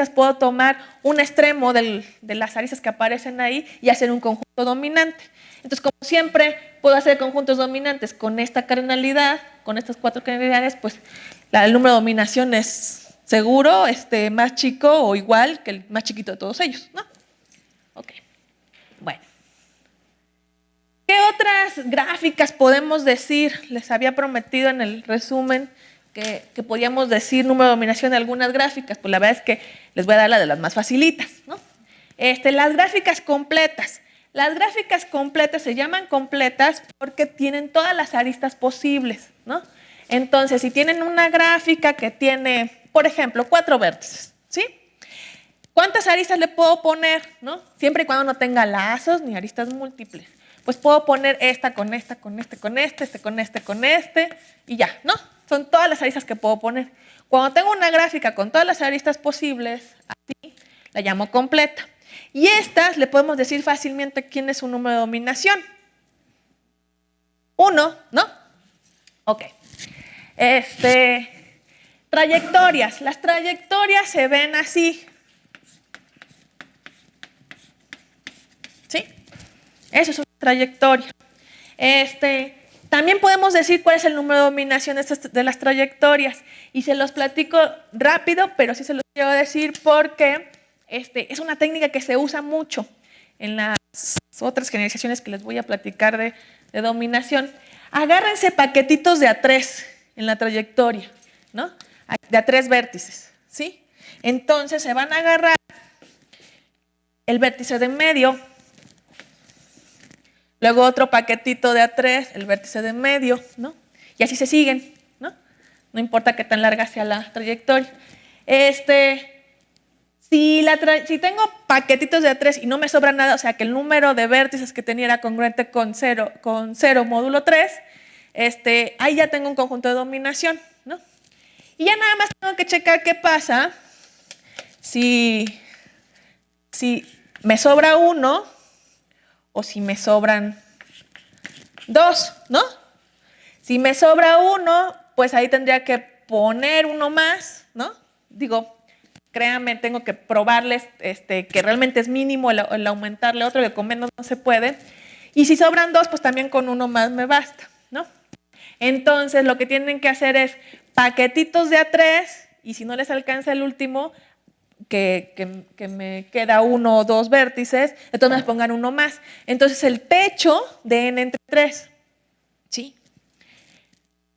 puedo tomar un extremo de las aristas que aparecen ahí y hacer un conjunto dominante. Entonces, como siempre puedo hacer conjuntos dominantes con esta cardinalidad, con estas 4 cardinalidades, pues el número de dominación es seguro más chico o igual que el más chiquito de todos ellos, ¿no? Ok. Bueno. ¿Qué otras gráficas podemos decir? Les había prometido en el resumen que podíamos decir número de dominación de algunas gráficas. Pues la verdad es que les voy a dar la de las más facilitas, ¿no? Las gráficas completas. Las gráficas completas se llaman completas porque tienen todas las aristas posibles, ¿no? Entonces, si tienen una gráfica que tiene, por ejemplo, 4 vértices, ¿sí? ¿Cuántas aristas le puedo poner, no? Siempre y cuando no tenga lazos ni aristas múltiples. Pues puedo poner esta con esta, con este, con este con este, con este, y ya, ¿no? Son todas las aristas que puedo poner. Cuando tengo una gráfica con todas las aristas posibles, así, la llamo completa. Y estas le podemos decir fácilmente quién es un número de dominación. 1, ¿no? Ok. Trayectorias. Las trayectorias se ven así. ¿Sí? Eso es una trayectoria. También podemos decir cuál es el número de dominación de las trayectorias. Y se los platico rápido, pero sí se los quiero decir porque es una técnica que se usa mucho en las otras generalizaciones que les voy a platicar de dominación. Agárrense paquetitos de A3 en la trayectoria, ¿no? De A3 vértices, ¿sí? Entonces se van a agarrar el vértice de en medio, luego otro paquetito de A3, el vértice de en medio, ¿no? Y así se siguen, ¿no? No importa qué tan larga sea la trayectoria. Si tengo paquetitos de A3 y no me sobra nada, o sea que el número de vértices que tenía era congruente con 0 módulo 3, ahí ya tengo un conjunto de dominación, ¿no? Y ya nada más tengo que checar qué pasa si me sobra 1 o si me sobran 2, ¿no? Si me sobra 1, pues ahí tendría que poner uno más, ¿no? Digo, créanme, tengo que probarles que realmente es mínimo el aumentarle otro, que con menos no se puede. Y si sobran 2, pues también con uno más me basta, ¿no? Entonces, lo que tienen que hacer es paquetitos de A3, y si no les alcanza el último, que me queda 1 o 2 vértices, entonces me pongan uno más. Entonces, el techo de n entre 3, ¿sí?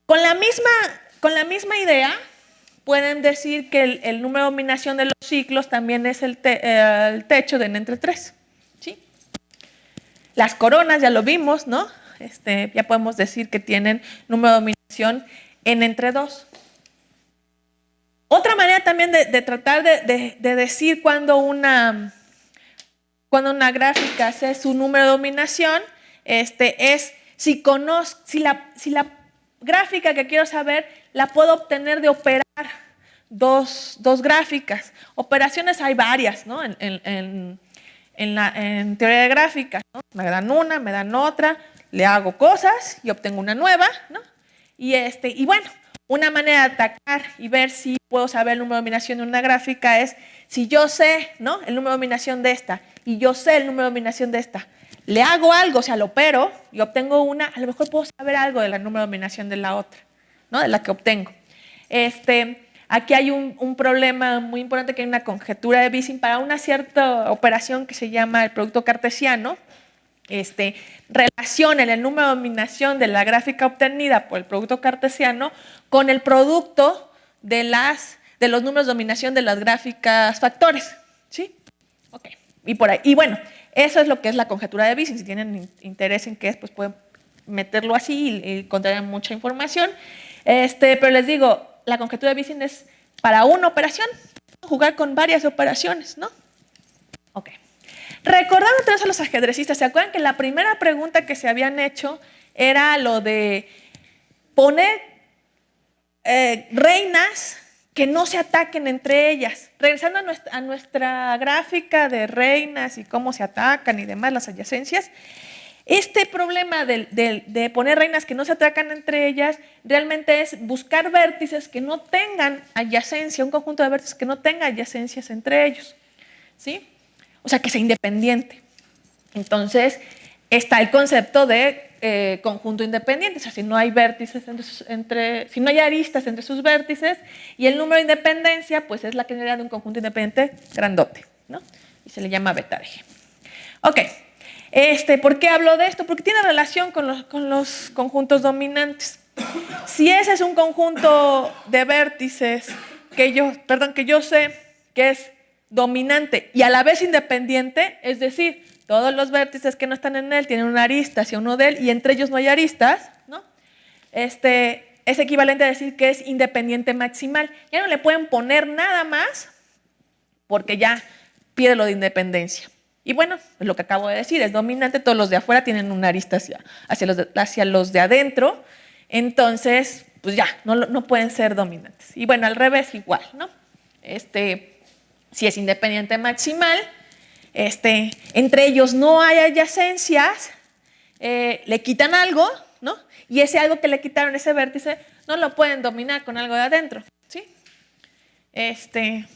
Con la misma idea, pueden decir que el número de dominación de los ciclos también es el techo de n entre 3, ¿sí? Las coronas ya lo vimos, ¿no? Ya podemos decir que tienen número de dominación n entre 2. Otra manera también de tratar de decir cuando una gráfica hace su número de dominación es si la gráfica que quiero saber la puedo obtener de operar dos gráficas. Operaciones hay varias, ¿no? En teoría de gráficas, ¿no? Me dan una, me dan otra, le hago cosas y obtengo una nueva, ¿no? Y bueno, una manera de atacar y ver si puedo saber el número de dominación de una gráfica es si yo sé, ¿no? El número de dominación de esta y yo sé el número de dominación de esta, le hago algo, o sea, lo opero y obtengo una, a lo mejor puedo saber algo del número de dominación de la otra, ¿no? De la que obtengo. Aquí hay un problema muy importante, que hay una conjetura de Wissing para una cierta operación que se llama el producto cartesiano. Relacionen el número de dominación de la gráfica obtenida por el producto cartesiano con el producto de los números de dominación de las gráficas factores, ¿sí? Ok, y por ahí. Y bueno, eso es lo que es la conjetura de Wissing. Si tienen interés en qué es, pues pueden meterlo así y encontrarán mucha información. Pero les digo, la conjetura de Wissing es para una operación, jugar con varias operaciones, ¿no? Ok. Recordando entonces a los ajedrecistas, ¿se acuerdan que la primera pregunta que se habían hecho era lo de poner reinas que no se ataquen entre ellas? Regresando a nuestra gráfica de reinas y cómo se atacan y demás, las adyacencias, este problema de poner reinas que no se atacan entre ellas realmente es buscar vértices que no tengan adyacencia, un conjunto de vértices que no tenga adyacencias entre ellos, ¿sí? O sea, que sea independiente. Entonces, está el concepto de conjunto independiente. O sea, si no hay vértices si no hay aristas entre sus vértices, y el número de independencia, pues es la que genera de un conjunto independiente grandote, ¿no? Y se le llama beta de G. Ok. ¿Por qué hablo de esto? Porque tiene relación con los conjuntos dominantes. Si ese es un conjunto de vértices que yo sé que es dominante y a la vez independiente, es decir, todos los vértices que no están en él tienen una arista hacia uno de él y entre ellos no hay aristas, ¿no? Es equivalente a decir que es independiente maximal. Ya no le pueden poner nada más porque ya pierde lo de independencia. Y bueno, es lo que acabo de decir, es dominante, todos los de afuera tienen una arista hacia los de adentro, entonces, pues ya, no pueden ser dominantes. Y bueno, al revés igual, ¿no? Si es independiente maximal, entre ellos no hay adyacencias, le quitan algo, ¿no? Y ese algo que le quitaron, ese vértice, no lo pueden dominar con algo de adentro, ¿sí? Ay,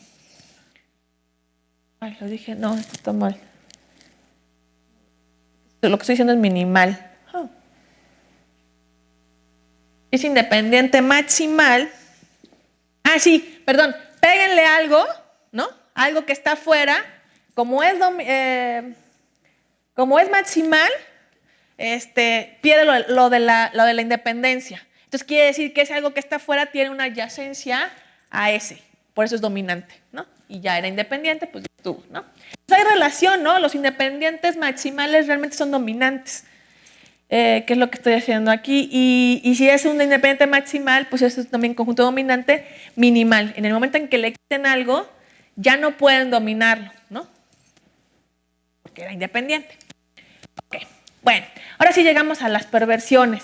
lo dije, no, esto está mal. Lo que estoy diciendo es minimal. Es independiente maximal. Ah, sí, perdón, péguenle algo, ¿no? Algo que está afuera, como es maximal, pierde lo de la independencia. Entonces quiere decir que ese algo que está afuera tiene una adyacencia a ese, por eso es dominante, ¿no? Y ya era independiente, pues ya estuvo, ¿no? Entonces hay relación, ¿no? Los independientes maximales realmente son dominantes, que es lo que estoy haciendo aquí. Y si es un independiente maximal, pues eso es también conjunto dominante minimal. En el momento en que le quiten algo, ya no pueden dominarlo, ¿no? Porque era independiente. Ok. Bueno, ahora sí llegamos a las perversiones.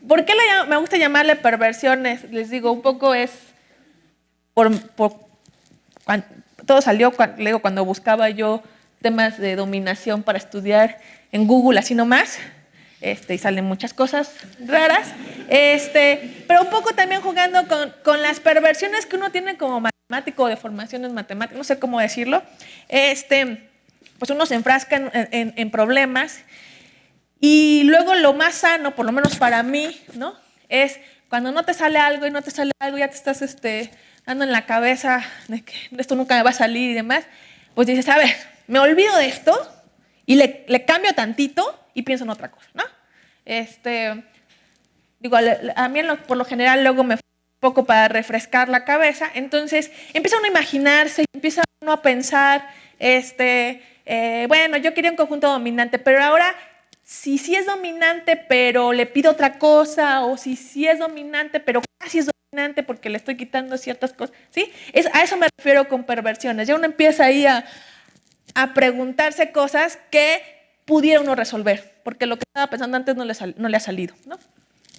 ¿Por qué me gusta llamarle perversiones? Les digo, un poco es todo salió cuando buscaba yo temas de dominación para estudiar en Google, así nomás, y salen muchas cosas raras, pero un poco también jugando con las perversiones que uno tiene como matemático, de formaciones matemáticas, no sé cómo decirlo, pues uno se enfrasca en problemas y luego lo más sano, por lo menos para mí, ¿no? Es cuando no te sale algo y no te sale algo, ya te estás dando en la cabeza de que esto nunca me va a salir y demás, pues dices, a ver, me olvido de esto y le cambio tantito y pienso en otra cosa, ¿no? Digo, a mí por lo general luego me poco para refrescar la cabeza, entonces empieza uno a imaginarse, empieza uno a pensar, bueno, yo quería un conjunto dominante, pero ahora si sí es dominante, pero le pido otra cosa, o si sí es dominante, pero casi es dominante porque le estoy quitando ciertas cosas, ¿sí? A eso me refiero con perversiones. Ya uno empieza ahí a preguntarse cosas que pudiera uno resolver, porque lo que estaba pensando antes no le ha salido, ¿no?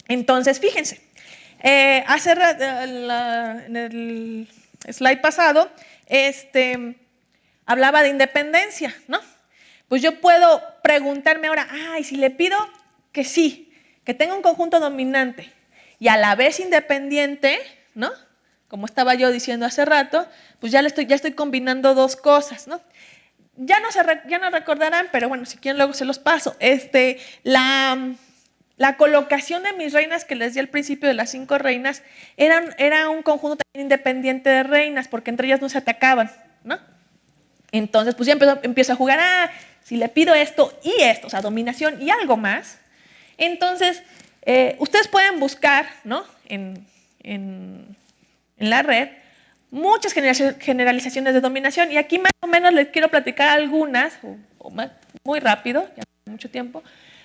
Entonces, fíjense, en el slide pasado, hablaba de independencia, ¿no? Pues yo puedo preguntarme ahora, y si le pido que sí, que tenga un conjunto dominante y a la vez independiente, ¿no? Como estaba yo diciendo hace rato, pues ya estoy combinando dos cosas, ¿no? Ya no recordarán, pero bueno, si quieren luego se los paso. La colocación de mis reinas que les di al principio de las 5 reinas era un conjunto también independiente de reinas, porque entre ellas no se atacaban, ¿no? Entonces, pues ya empiezo a jugar, si le pido esto y esto, o sea, dominación y algo más, entonces ustedes pueden buscar, ¿no? en la red muchas generalizaciones de dominación y aquí más o menos les quiero platicar algunas, o más, muy rápido, ya no mucho tiempo,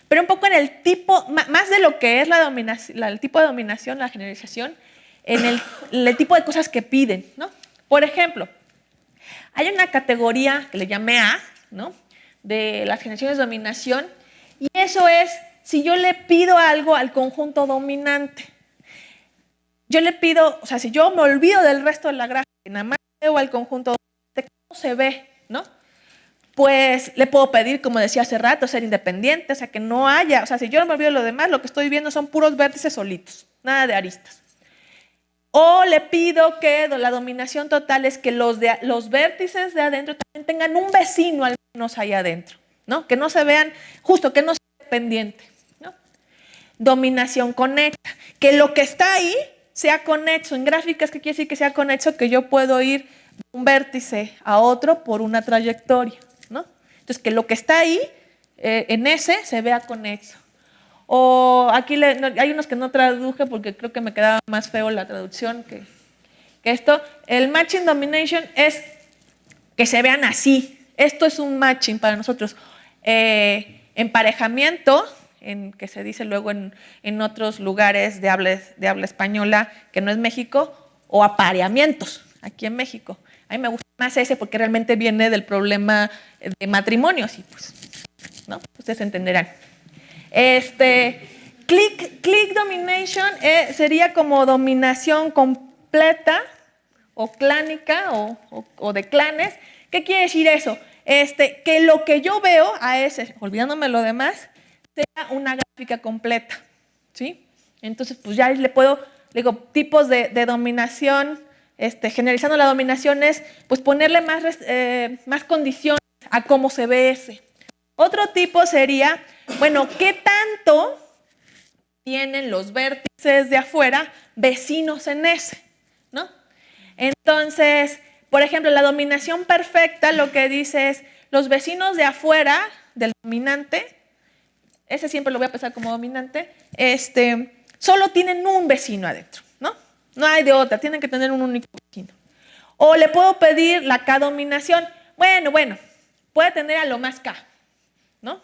pero un poco en el tipo, más de lo que es la dominación, el tipo de dominación, la generalización, en el tipo de cosas que piden, ¿no? Por ejemplo, hay una categoría que le llamé A, ¿no? De las generaciones de dominación, y eso es si yo le pido algo al conjunto dominante. Yo le pido, o sea, si yo me olvido del resto de la gráfica y nada más veo al conjunto dominante, ¿cómo se ve, no? Pues le puedo pedir, como decía hace rato, ser independiente, o sea, que no haya, o sea, si yo no me olvido de lo demás, lo que estoy viendo son puros vértices solitos, nada de aristas. O le pido que la dominación total es que los vértices de adentro también tengan un vecino al menos ahí adentro, ¿no? Que no se vean, justo, que no sea dependiente, ¿no? Dominación conecta, que lo que está ahí sea conexo. En gráficas, ¿qué quiere decir que sea conexo? Que yo puedo ir de un vértice a otro por una trayectoria, ¿no? Entonces, que lo que está ahí, en ese, se vea conexo. O aquí hay unos que no traduje porque creo que me quedaba más feo la traducción que esto. El matching domination es que se vean así. Esto es un matching para nosotros. Emparejamiento, que se dice luego en otros lugares de habla española que no es México, o apareamientos aquí en México. A mí me gusta más ese porque realmente viene del problema de matrimonios y pues, ¿no? Ustedes entenderán. Click domination sería como dominación completa o clánica o de clanes. ¿Qué quiere decir eso? Que lo que yo veo a ese, olvidándome lo demás, sea una gráfica completa, ¿sí? Entonces, pues ya le digo, tipos de dominación, generalizando la dominación es, pues ponerle más condiciones a cómo se ve ese. Otro tipo sería, bueno, ¿qué tanto tienen los vértices de afuera vecinos en ese? ¿No? Entonces, por ejemplo, la dominación perfecta lo que dice es, los vecinos de afuera del dominante, ese siempre lo voy a pensar como dominante, solo tienen un vecino adentro, ¿no? No hay de otra, tienen que tener un único vecino. O le puedo pedir la K-dominación. Bueno, puede tener a lo más K, ¿no?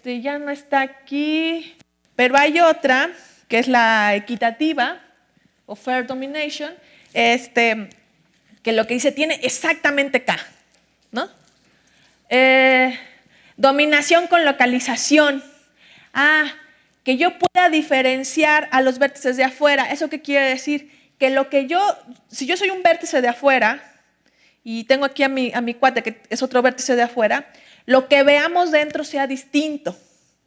Ya no está aquí, pero hay otra, que es la equitativa, o fair domination, que lo que dice tiene exactamente K, ¿no? Dominación con localización. Que yo pueda diferenciar a los vértices de afuera. ¿Eso qué quiere decir? Que si yo soy un vértice de afuera y tengo aquí a mi cuate que es otro vértice de afuera, lo que veamos dentro sea distinto,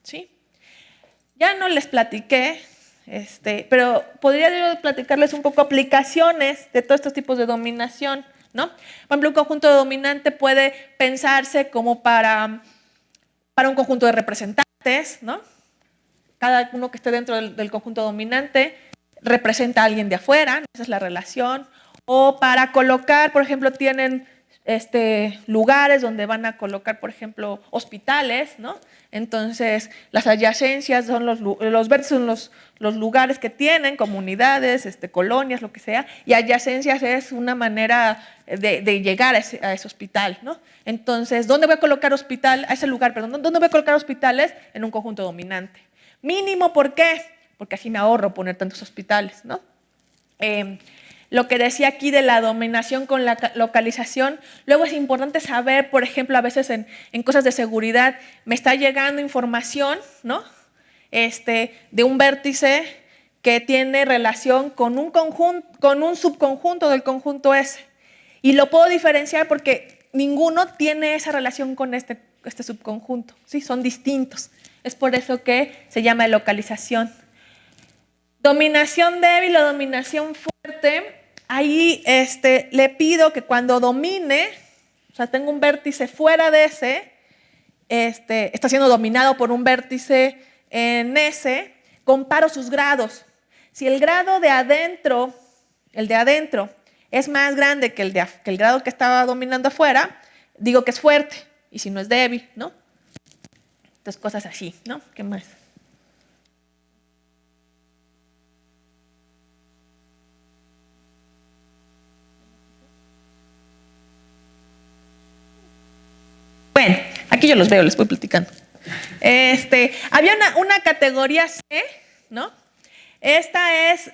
¿sí? Ya no les platiqué, pero podría yo platicarles un poco aplicaciones de todos estos tipos de dominación, ¿no? Por ejemplo, un conjunto dominante puede pensarse como para un conjunto de representantes, ¿no? Cada uno que esté dentro del conjunto dominante representa a alguien de afuera, ¿no? Esa es la relación. O para colocar, por ejemplo, tienen lugares donde van a colocar, por ejemplo, hospitales, ¿no? Entonces, las adyacencias son los vértices son los lugares que tienen, comunidades, colonias, lo que sea, y adyacencias es una manera de llegar a ese hospital, ¿no? Entonces, ¿dónde voy a colocar hospital? A ese lugar, perdón, ¿dónde voy a colocar hospitales? En un conjunto dominante. Mínimo, ¿por qué? Porque así me ahorro poner tantos hospitales, ¿no? Lo que decía aquí de la dominación con la localización, luego es importante saber, por ejemplo, a veces en cosas de seguridad, me está llegando información, ¿no? De un vértice que tiene relación con un subconjunto del conjunto S. Y lo puedo diferenciar porque ninguno tiene esa relación con este subconjunto, ¿sí? Son distintos. Es por eso que se llama localización. Dominación débil o dominación fuerte. Ahí le pido que cuando domine, o sea, tengo un vértice fuera de ese, está siendo dominado por un vértice en ese, comparo sus grados. Si el grado de adentro, es más grande que el grado que estaba dominando afuera, digo que es fuerte, y si no es débil, ¿no? Entonces, cosas así, ¿no? ¿Qué más? Bueno, aquí yo los veo, les voy platicando. Había una categoría C, ¿no? Esta es,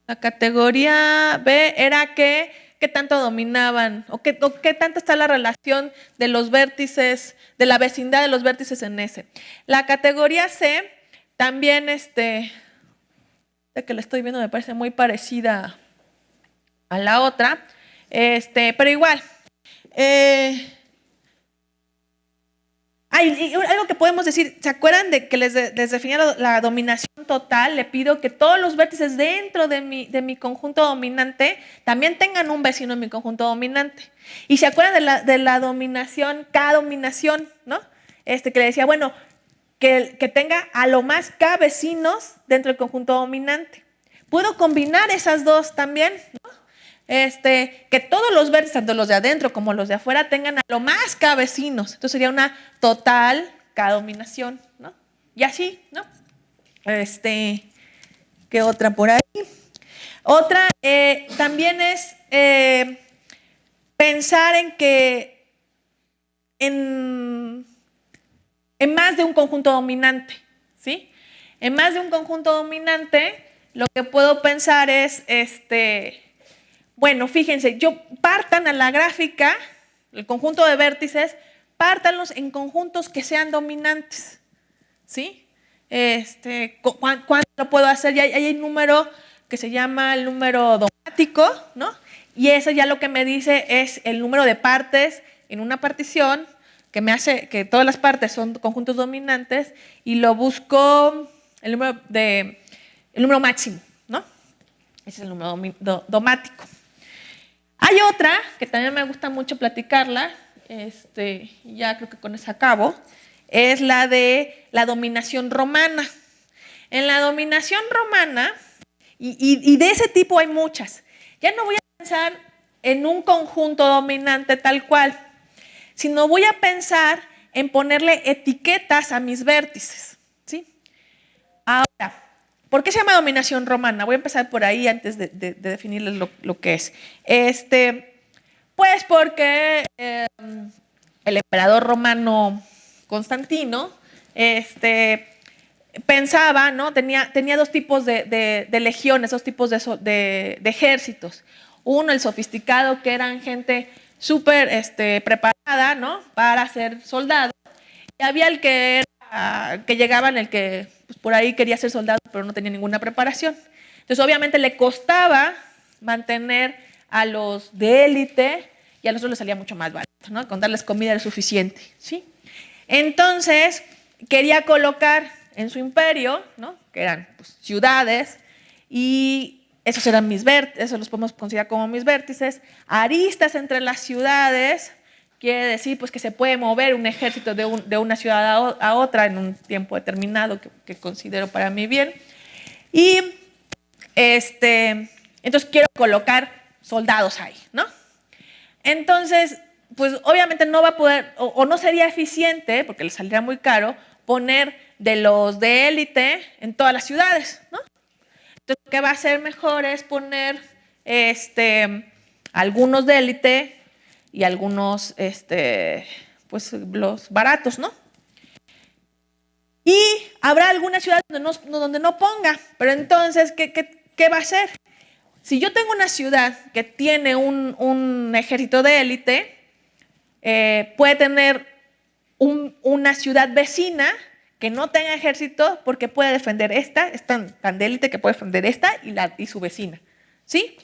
la categoría B era qué tanto dominaban o qué tanto está la relación de los vértices, de la vecindad de los vértices en S. La categoría C también, de que la estoy viendo me parece muy parecida a la otra. Pero igual, algo que podemos decir, ¿se acuerdan de que les definía la dominación total? Le pido que todos los vértices dentro de mi conjunto dominante también tengan un vecino en mi conjunto dominante. Y se acuerdan de la dominación, K-dominación, ¿no? Que le decía, bueno, que tenga a lo más K vecinos dentro del conjunto dominante. Puedo combinar esas dos también, ¿no? que todos los vértices, tanto los de adentro como los de afuera, tengan a lo más K vecinos. Entonces sería una total K dominación, ¿no? Y así, ¿no? ¿Qué otra por ahí? Otra también es pensar en que en más de un conjunto dominante, ¿sí? En más de un conjunto dominante, lo que puedo pensar es, bueno, fíjense, partan a la gráfica, el conjunto de vértices, pártanlos en conjuntos que sean dominantes, ¿sí? ¿Cuánto lo puedo hacer? Ya hay un número que se llama el número domático, ¿no? Y eso ya lo que me dice es el número de partes en una partición que me hace que todas las partes son conjuntos dominantes y lo busco el número máximo, ¿no? Ese es el número domático. Hay otra que también me gusta mucho platicarla, ya creo que con eso acabo, es la de la dominación romana. En la dominación romana, y de ese tipo hay muchas, ya no voy a pensar en un conjunto dominante tal cual, sino voy a pensar en ponerle etiquetas a mis vértices, ¿sí? Ahora, ¿por qué se llama dominación romana? Voy a empezar por ahí antes de definirles lo que es. Pues porque el emperador romano Constantino pensaba, ¿no? Tenía dos tipos de legiones, dos tipos de ejércitos. Uno, el sofisticado, que eran gente súper preparada, ¿no? Para ser soldado. Y había el que llegaban, el que pues, por ahí quería ser soldado, pero no tenía ninguna preparación. Entonces, obviamente, le costaba mantener a los de élite y a los otros les salía mucho más barato, ¿no? Con darles comida era suficiente, ¿sí? Entonces, quería colocar en su imperio, ¿no? Que eran pues, ciudades, y esos eran mis vértices, eso los podemos considerar como mis vértices, aristas entre las ciudades, quiere decir pues, que se puede mover un ejército de una ciudad a otra en un tiempo determinado que considero para mí bien. Y entonces quiero colocar soldados ahí, ¿no? Entonces, pues obviamente no va a poder, o no sería eficiente, porque le saldría muy caro, poner de los de élite en todas las ciudades, ¿no? Entonces, lo que va a ser mejor es poner algunos de élite y algunos, pues los baratos, ¿no? Y habrá alguna ciudad donde no ponga, pero entonces, ¿qué va a hacer? Si yo tengo una ciudad que tiene un ejército de élite, puede tener una ciudad vecina que no tenga ejército porque puede defender esta, es tan de élite que puede defender esta y su vecina, ¿sí?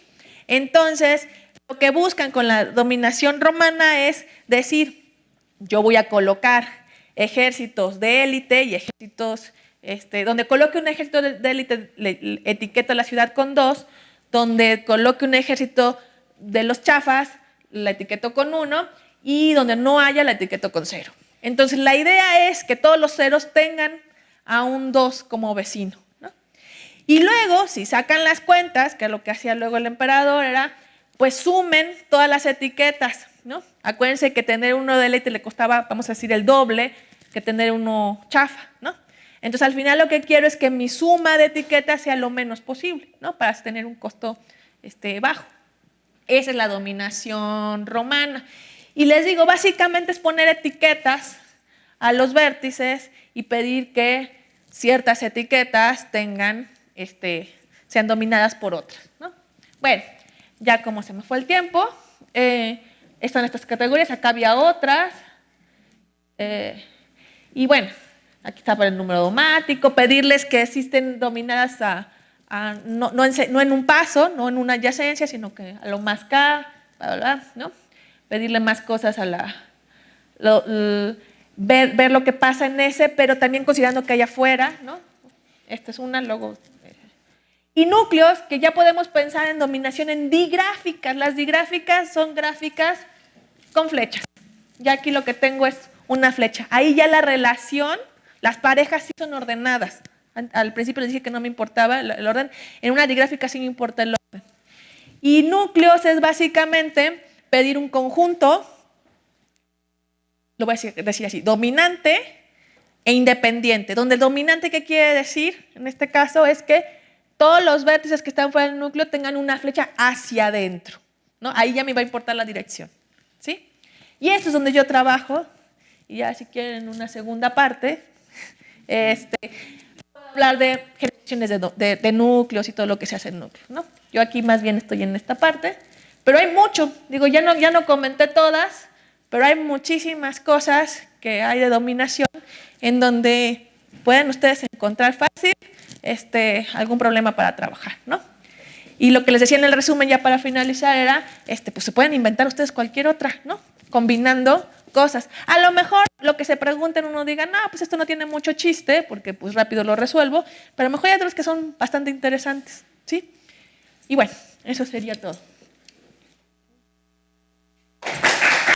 Entonces, lo que buscan con la dominación romana es decir, yo voy a colocar ejércitos de élite y ejércitos, donde coloque un ejército de élite, le etiqueto la ciudad con 2, donde coloque un ejército de los chafas, la etiqueto con 1, y donde no haya, la etiqueto con 0. Entonces, la idea es que todos los ceros tengan a un 2 como vecino, ¿no? Y luego, si sacan las cuentas, que es lo que hacía luego el emperador, era, pues sumen todas las etiquetas, ¿no? Acuérdense que tener uno de élite le costaba, vamos a decir, el doble que tener uno chafa, ¿no? Entonces, al final lo que quiero es que mi suma de etiquetas sea lo menos posible, ¿no? Para tener un costo bajo. Esa es la dominación romana. Y les digo, básicamente es poner etiquetas a los vértices y pedir que ciertas etiquetas sean dominadas por otras, ¿no? Bueno, ya como se me fue el tiempo, están estas categorías, acá había otras. Y bueno, aquí está para el número domático, pedirles que existen dominadas no en un paso, no en una adyacencia, sino que a lo más K, bla, bla, bla, ¿no? Pedirle más cosas ver lo que pasa en ese, pero también considerando que hay afuera, ¿no? Esta es una, luego. Y núcleos, que ya podemos pensar en dominación en digráficas. Las digráficas son gráficas con flechas. Ya aquí lo que tengo es una flecha. Ahí ya la relación, las parejas sí son ordenadas. Al principio les dije que no me importaba el orden. En una digráfica sí me importa el orden. Y núcleos es básicamente pedir un conjunto, lo voy a decir así, dominante e independiente, donde el dominante, ¿qué quiere decir? En este caso es que todos los vértices que están fuera del núcleo tengan una flecha hacia adentro, ¿no? Ahí ya me va a importar la dirección, ¿sí? Y eso es donde yo trabajo, y ya si quieren una segunda parte, puedo hablar de generaciones de núcleos y todo lo que se hace en núcleos, ¿no? Yo aquí más bien estoy en esta parte, pero hay mucho, digo, ya no comenté todas, pero hay muchísimas cosas que hay de dominación en donde pueden ustedes encontrar fácil algún problema para trabajar, ¿no? Y lo que les decía en el resumen ya para finalizar era, pues se pueden inventar ustedes cualquier otra, ¿no? Combinando cosas. A lo mejor lo que se pregunten uno diga, no, pues esto no tiene mucho chiste, porque pues rápido lo resuelvo, pero a lo mejor hay otros que son bastante interesantes, ¿sí? Y bueno, eso sería todo.